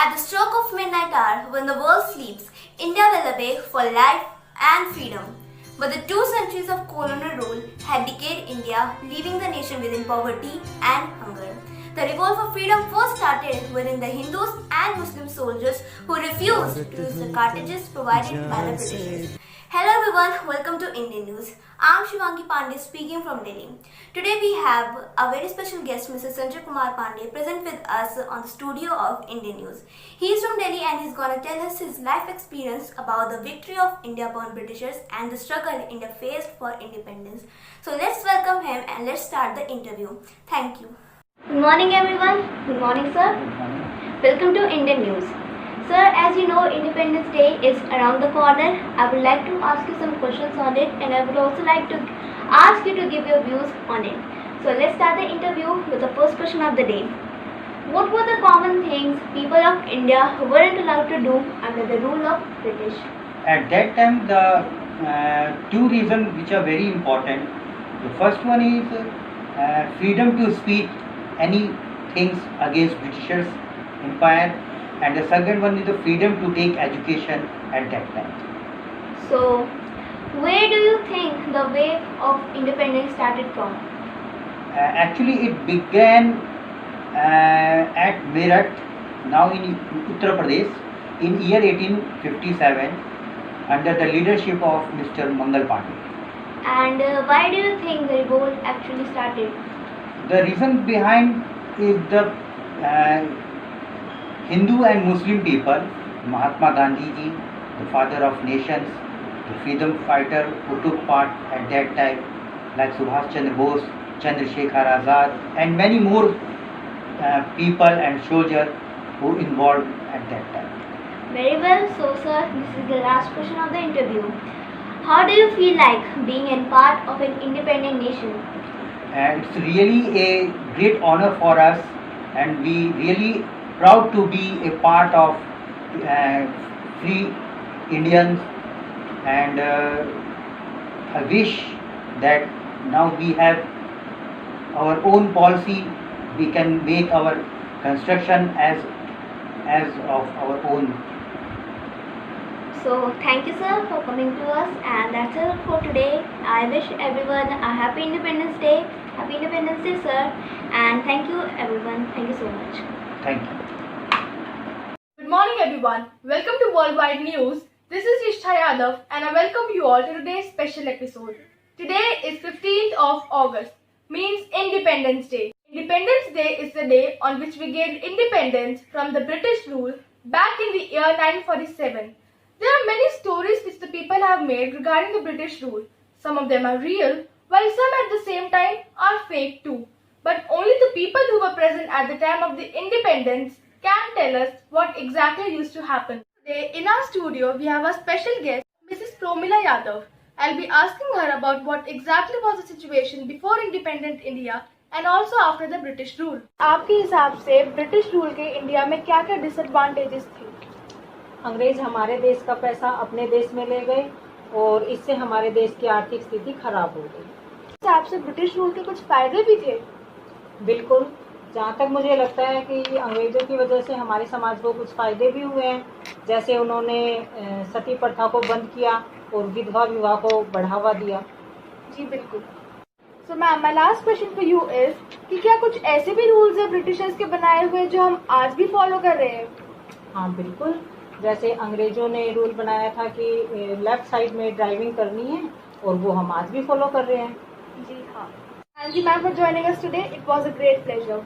At the stroke of midnight hour, when the world sleeps, India will awake for life and freedom. But the 2 centuries of colonial rule had decayed India, leaving the nation within poverty and hunger. The revolt for freedom first started within the Hindus and Muslim soldiers who refused to use the cartridges provided by the Britishers. Hello everyone, welcome to Indian News. I am Shivangi Pandey speaking from Delhi. Today we have a very special guest, Mr. Sanjay Kumar Pandey, present with us on the studio of Indian News. He is from Delhi and he's going to tell us his life experience about the victory of India upon Britishers and the struggle India faced for independence. So let's welcome him and let's start the interview. Thank you. Good morning everyone. Good morning sir. Welcome to Indian News. Sir, as you know, Independence Day is around the corner. I would like to ask you some questions on it and I would also like to ask you to give your views on it. So let's start the interview with the first question of the day. What were the common things people of India weren't allowed to do under the rule of British? At that time, the two reasons which are very important. The first one is freedom to speak any things against Britishers empire, and the second one is the freedom to take education at that time. So, where do you think the wave of independence started from? Actually, it began at Meerut, now in Uttar Pradesh, in year 1857, under the leadership of Mr. Mangal Pandey. And why do you think the revolt actually started? The reason behind is the Hindu and Muslim people, Mahatma Gandhi ji, the father of nations, the freedom fighter who took part at that time, like Subhash Chandra Bose, Chandrasekhar Azad, and many more people and soldiers who involved at that time. Very well, so sir, this is the last question of the interview. How do you feel like being a part of an independent nation? It's really a great honor for us, and we really proud to be a part of free Indians, and I wish that now we have our own policy, we can make our construction as of our own. So thank you sir for coming to us, and that's all for today. I wish everyone a happy Independence Day. Happy Independence Day sir, and thank you everyone. Thank you so much. Thank you. Good morning everyone. Welcome to Worldwide News. This is Nishtha Yadav and I welcome you all to today's special episode. Today is 15th of August, means Independence Day. Independence Day is the day on which we gained independence from the British rule back in the year 1947. There are many stories which the people have made regarding the British rule. Some of them are real, while some at the same time are fake too. But only the people who were present at the time of the independence can tell us what exactly used to happen. Today in our studio we have a special guest, Mrs. Promila Yadav. I'll be asking her about what exactly was the situation before independent India and also after the British rule. आपके हिसाब से British rule के India में क्या-क्या disadvantages थे? अंग्रेज हमारे देश का पैसा अपने देश में ले गए और इससे हमारे देश की आर्थिक स्थिति खराब हो गई। हिसाब से ब्रिटिश रूल के कुछ फायदे भी थे? बिल्कुल, जहाँ तक मुझे लगता है कि अंग्रेजों की वजह से हमारे समाज को कुछ फायदे भी हुए हैं, जैसे उन्होंने सती प्रथा को बंद किया और विधवा विवाह को बढ़ावा दिया। जी बिल्कुल। So ma'am, my last question for you is कि क्या कुछ ऐसे भी रूल्स हैं ब्रिटिशर्स के बनाए हुए जो हम आज भी फॉलो कर रहे हैं? हाँ बिल्कुल, जैसे अंग्रेजों ने रूल बनाया था कि लेफ्ट साइड में ड्राइविंग करनी है और वो हम आज भी फॉलो कर रहे हैं। जी हाँ। Thank you ma'am for joining us today. It was a great pleasure.